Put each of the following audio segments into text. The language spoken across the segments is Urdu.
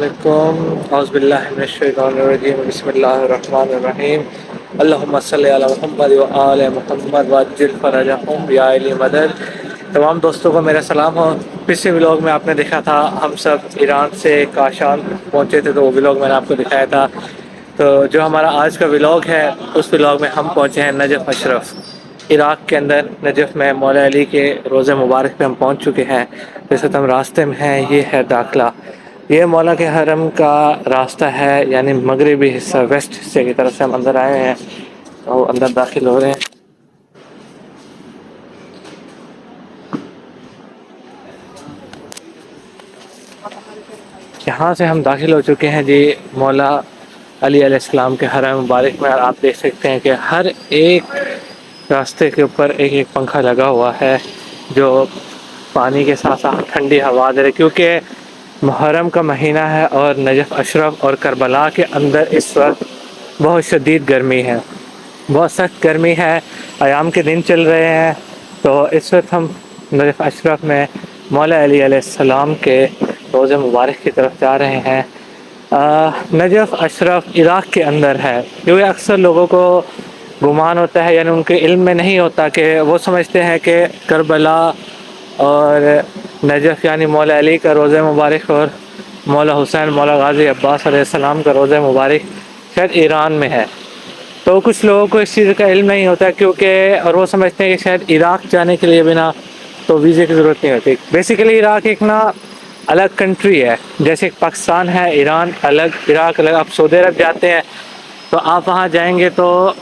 علیکم اعوذ باللہ من الشیطان الرجیم بسم اللہ الرحمن الرحیم اللہم صلی علی محمد و آل محمد وعجل فرجہم یا علی مدد۔ تمام دوستوں کو میرا سلام ہو۔ پچھلے ولاگ میں آپ نے دیکھا تھا ہم سب ایران سے کاشان پہنچے تھے، تو وہ ولاگ میں نے آپ کو دکھایا تھا۔ تو جو ہمارا آج کا ولاگ ہے اس ولاگ میں ہم پہنچے ہیں نجف اشرف، عراق کے اندر نجف میں مولا علی کے روضہ مبارک پہ ہم پہنچ چکے ہیں۔ جیسے ہم راستے میں ہیں، یہ ہے داخلہ، یہ مولا کے حرم کا راستہ ہے، یعنی مغربی حصہ ویسٹ حصے کی طرف سے ہم اندر آئے ہیں اور اندر داخل ہو رہے ہیں۔ یہاں سے ہم داخل ہو چکے ہیں جی مولا علی علیہ السلام کے حرم مبارک میں، اور آپ دیکھ سکتے ہیں کہ ہر ایک راستے کے اوپر ایک ایک پنکھا لگا ہوا ہے جو پانی کے ساتھ ساتھ ٹھنڈی ہوا دے رہے، کیونکہ محرم کا مہینہ ہے اور نجف اشرف اور کربلا کے اندر اس وقت بہت شدید گرمی ہے، بہت سخت گرمی ہے، ایام کے دن چل رہے ہیں۔ تو اس وقت ہم نجف اشرف میں مولا علی علیہ السلام کے روضہ مبارک کی طرف جا رہے ہیں۔ نجف اشرف عراق کے اندر ہے، کیونکہ اکثر لوگوں کو گمان ہوتا ہے، یعنی ان کے علم میں نہیں ہوتا، کہ وہ سمجھتے ہیں کہ کربلا اور نجف یعنی مولا علی کا روضہ مبارک اور مولا حسین مولا غازی عباس علیہ السلام کا روضہ مبارک شاید ایران میں ہے۔ تو کچھ لوگوں کو اس چیز کا علم نہیں ہوتا، کیونکہ اور وہ سمجھتے ہیں کہ شاید عراق جانے کے لیے بنا تو ویزے کی ضرورت نہیں ہوتی۔ بیسیکلی عراق ایک الگ کنٹری ہے، جیسے پاکستان ہے، ایران الگ، عراق الگ۔ آپ سعودی عرب جاتے ہیں تو آپ وہاں جائیں گے تو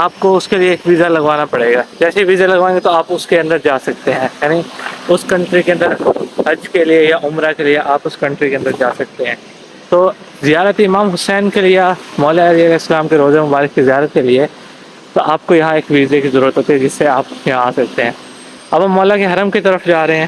آپ کو اس کے لیے ایک ویزا لگوانا پڑے گا، جیسے ویزا لگوائیں گے تو آپ اس کے اندر جا سکتے ہیں، یعنی اس کنٹری کے اندر حج کے لیے یا عمرہ کے لیے آپ اس کنٹری کے اندر جا سکتے ہیں۔ تو زیارت امام حسین کے لیے، مولا علی علیہ السلام کے روضہ مبارک کی زیارت کے لیے تو آپ کو یہاں ایک ویزے کی ضرورت ہوتی ہے، جس سے آپ یہاں آ سکتے ہیں۔ اب ہم مولا کے حرم کی طرف جا رہے ہیں۔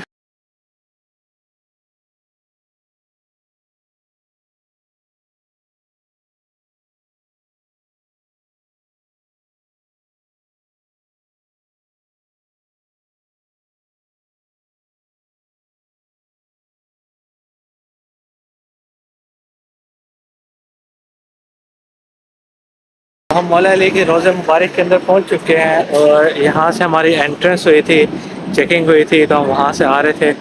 ہم مولا علی کے روضہ مبارک کے اندر پہنچ چکے ہیں، اور یہاں سے ہماری انٹرنس ہوئی تھی، چیکنگ ہوئی تھی، تو ہم وہاں سے آ رہے تھے۔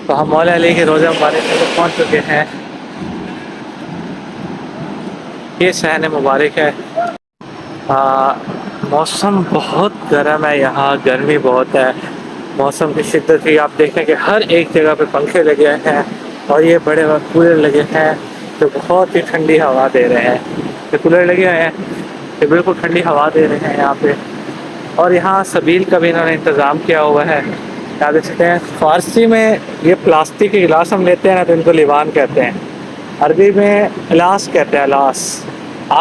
تو ہم مولا علی کے روضہ مبارک کے اندر پہنچ چکے ہیں۔ یہ صحن مبارک ہے۔ موسم بہت گرم ہے، یہاں گرمی بہت ہے، موسم کی شدت بھی آپ دیکھیں کہ ہر ایک جگہ پہ پنکھے لگے ہیں، اور یہ بڑے کولر لگے ہیں جو بہت ہی ٹھنڈی ہوا دے رہے ہیں۔ یہ کولر لگے ہوئے ہیں، یہ بالکل ٹھنڈی ہوا دے رہے ہیں یہاں پہ۔ اور یہاں سبیل کا بھی انہوں نے انتظام کیا ہوا ہے، کیا دیکھ سکتے ہیں۔ فارسی میں یہ پلاسٹک کے گلاس ہم لیتے ہیں نا، تو ان کو لیوان کہتے ہیں، عربی میں الاس کہتے ہیں، الاس۔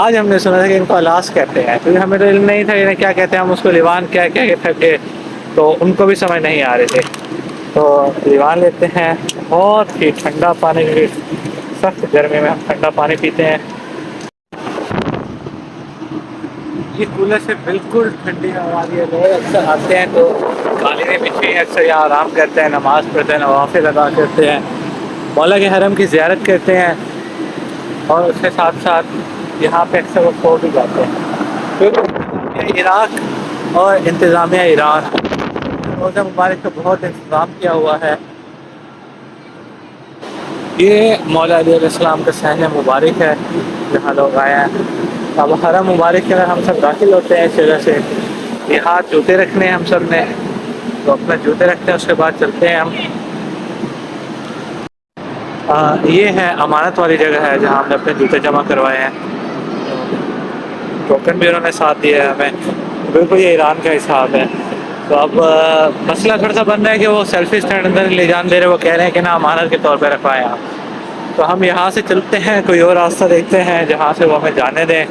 آج ہم نے سنا تھا کہ ان کو الاس کہتے ہیں، کیونکہ ہمیں تو علم نہیں تھا انہیں کیا کہتے ہیں، ہم اس کو لیوان کیا کہتے تھے، تو ان کو بھی سمجھ نہیں آ رہے تھے۔ تو لیوان لیتے ہیں، بہت ہی ٹھنڈا پانی، سخت گرمی میں ہم ٹھنڈا پانی پیتے ہیں۔ یہ کولر سے بالکل ٹھنڈی ہوا آ رہی ہے۔ لوگ اکثر آتے ہیں تو قالینیں بچھی ہیں، اکثر یہاں آرام کرتے ہیں، نماز پڑھتے ہیں، نوافل ادا کرتے ہیں، مولا کے حرم کی زیارت کرتے ہیں، اور اس کے ساتھ ساتھ یہاں پہ اکثر وہ سو بھی جاتے ہیں، کیونکہ عراق اور انتظامیہ ایران روضہ مبارک کا بہت انتظام کیا ہوا ہے۔ یہ مولا علی علیہ السلام کا صحن مبارک ہے جہاں لوگ آئے ہیں۔ اب حرم مبارک کے اندر ہم سب داخل ہوتے ہیں اس جگہ سے۔ یہاں جوتے رکھنے ہیں ہم سب نے، تو اپنا جوتے رکھتے ہیں، اس کے بعد چلتے ہیں ہم۔ یہ ہے امانت والی جگہ ہے جہاں ہم نے اپنے جوتے جمع کروائے ہیں، ٹوکن بھی انہوں نے ساتھ دیا ہے ہمیں، بالکل یہ ایران کا حساب ہے۔ تو اب مسئلہ تھوڑا سا بن رہا ہے کہ وہ سیلفی اسٹینڈ اندر لے جان دے رہے، وہ کہہ رہے ہیں کہ نا امانت کے طور پہ رکھوائیں آپ۔ تو ہم یہاں سے چلتے ہیں، کوئی اور راستہ دیکھتے ہیں جہاں سے وہ ہمیں جانے دیں،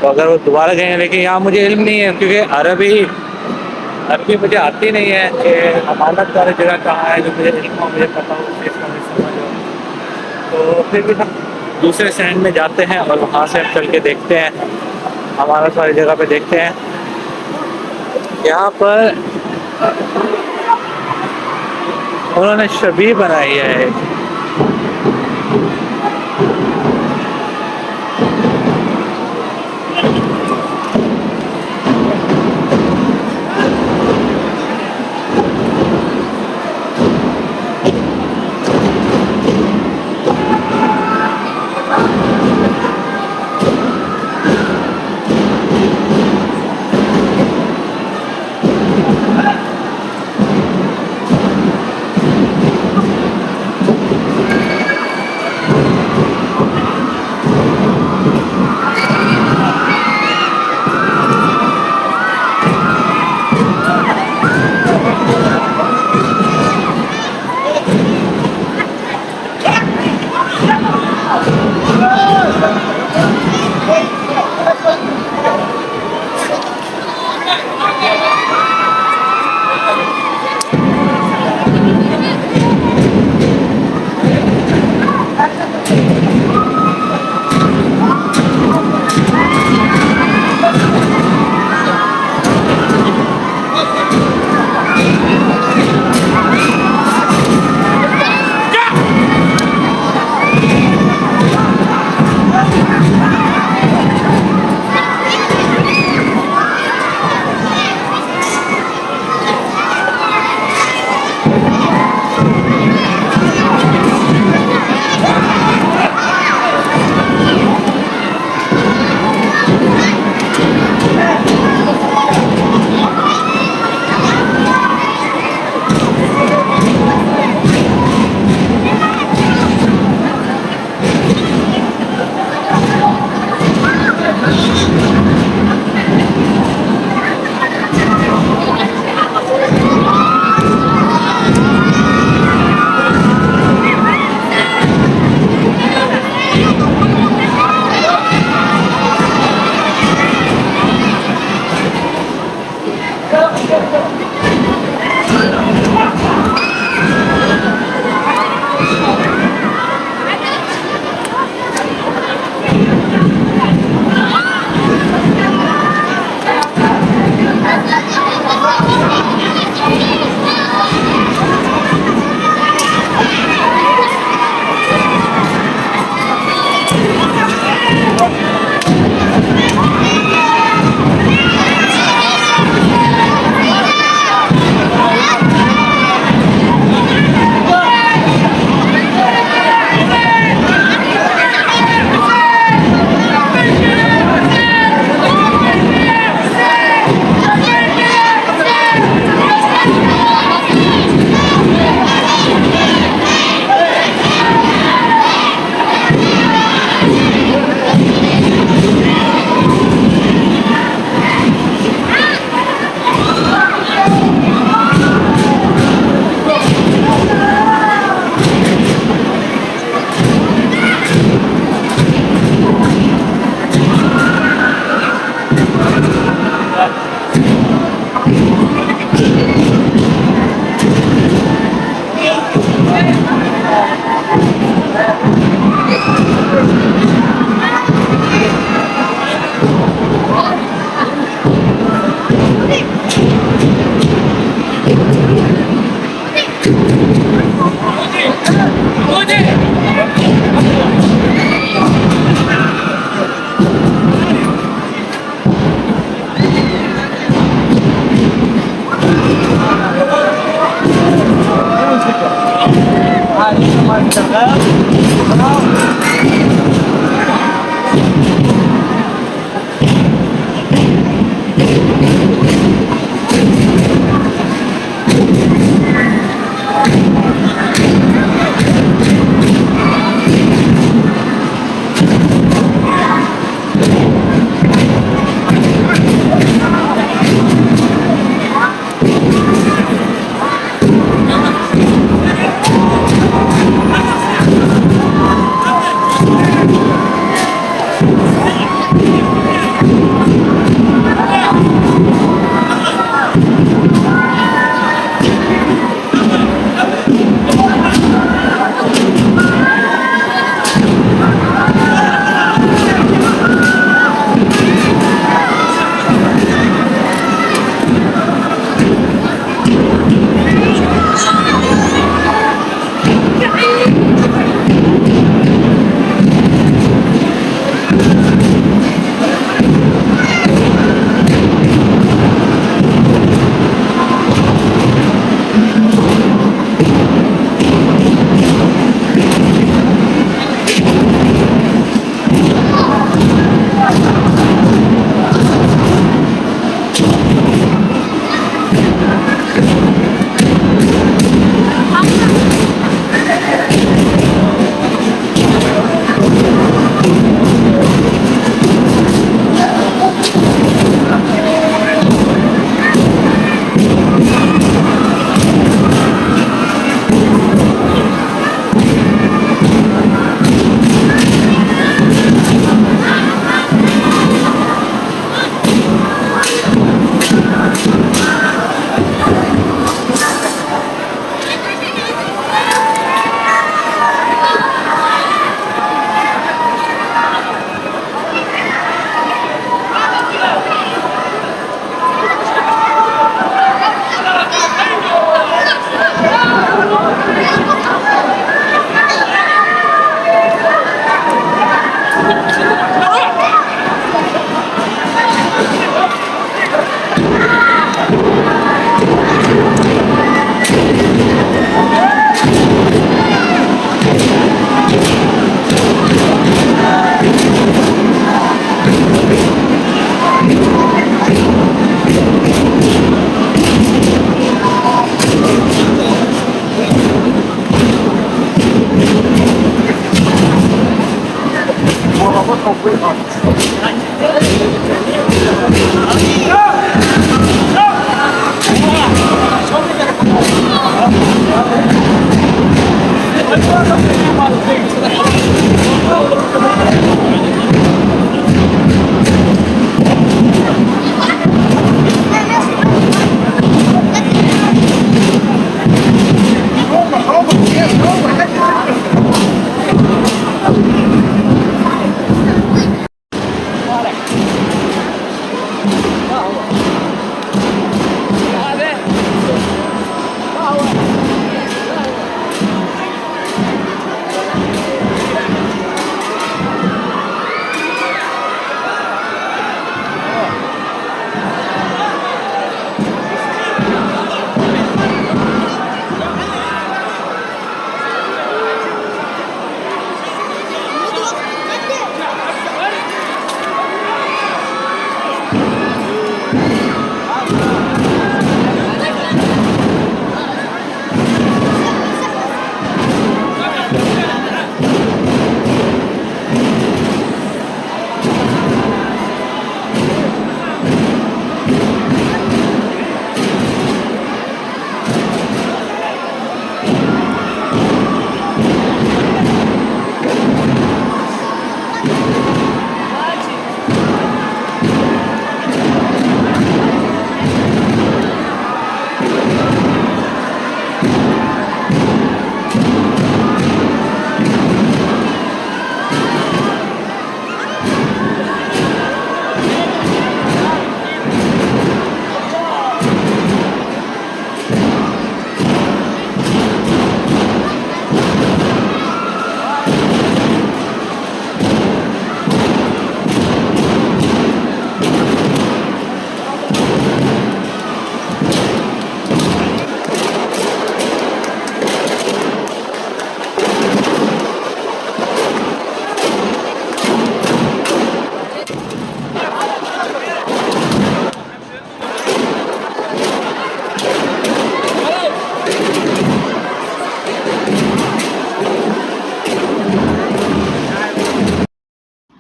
تو اگر وہ دوبارہ کہیں گے، لیکن یہاں مجھے علم نہیں ہے کیونکہ عربی مجھے آتی نہیں ہے کہ امانت والی جگہ کہاں ہے، جو مجھے علم ہو، مجھے پتہ ہو، اس چیز کا مجھے سمجھ ہو۔ تو پھر بھی ہم دوسرے سینڈ میں جاتے ہیں اور وہاں سے ہم چل کے دیکھتے ہیں، امانت والی جگہ پہ دیکھتے ہیں۔ یہاں پر انہوں نے شبیہ بنائی ہے،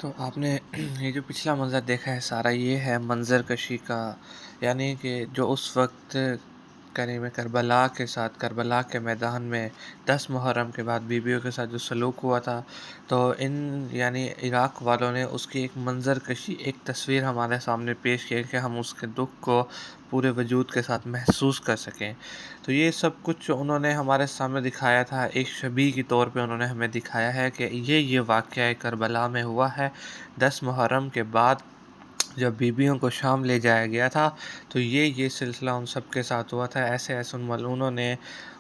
تو آپ نے یہ جو پچھلا منظر دیکھا ہے سارا یہ ہے منظر کشی کا، یعنی کہ جو اس وقت کریم کربلا کے ساتھ کربلا کے میدان میں 10 محرم کے بعد بیویوں کے ساتھ جو سلوک ہوا تھا، تو ان یعنی عراق والوں نے اس کی ایک منظر کشی ایک تصویر ہمارے سامنے پیش کی کہ ہم اس کے دکھ کو پورے وجود کے ساتھ محسوس کر سکیں۔ تو یہ سب کچھ انہوں نے ہمارے سامنے دکھایا تھا، ایک شبیہ کے طور پہ انہوں نے ہمیں دکھایا ہے کہ یہ واقعہ کربلا میں ہوا ہے 10 محرم کے بعد جب بیویوں کو شام لے جایا گیا تھا۔ تو یہ سلسلہ ان سب کے ساتھ ہوا تھا، ایسے ایسے ان ملعونوں نے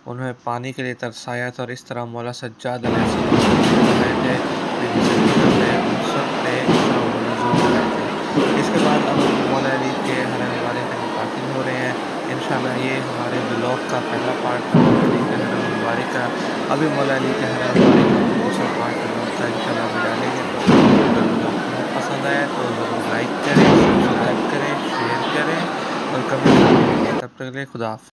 انہیں پانی کے لیے ترسایا تھا، اور اس طرح مولا سجاد علیہ السلام تشریف لائے تھے، بی بی سکینہ پہ، ان سب پہ اس طرح وہ نزول ہو رہے تھے۔ اس کے بعد اب ہم مولا علی کے حرم مبارک میں داخل ہو رہے ہیں۔ انشاءاللہ یہ ہمارے بلاگ کا پہلا پارٹ تھا مولا علی کے حرم مبارک کا۔ ابھی مولا علی کے حرم مبارک کا ہم دوسرا پارٹ بلاگ کا انشاءاللہ ابھی ڈالیں گے۔ تو اگر بلاگ تمہیں پسند آیا تو ضرور لائک کریں، سبسکرائب کریں، شیئر کریں اور کمنٹ ضرور کیجیے۔ تب تک کے لیے خدا حافظ۔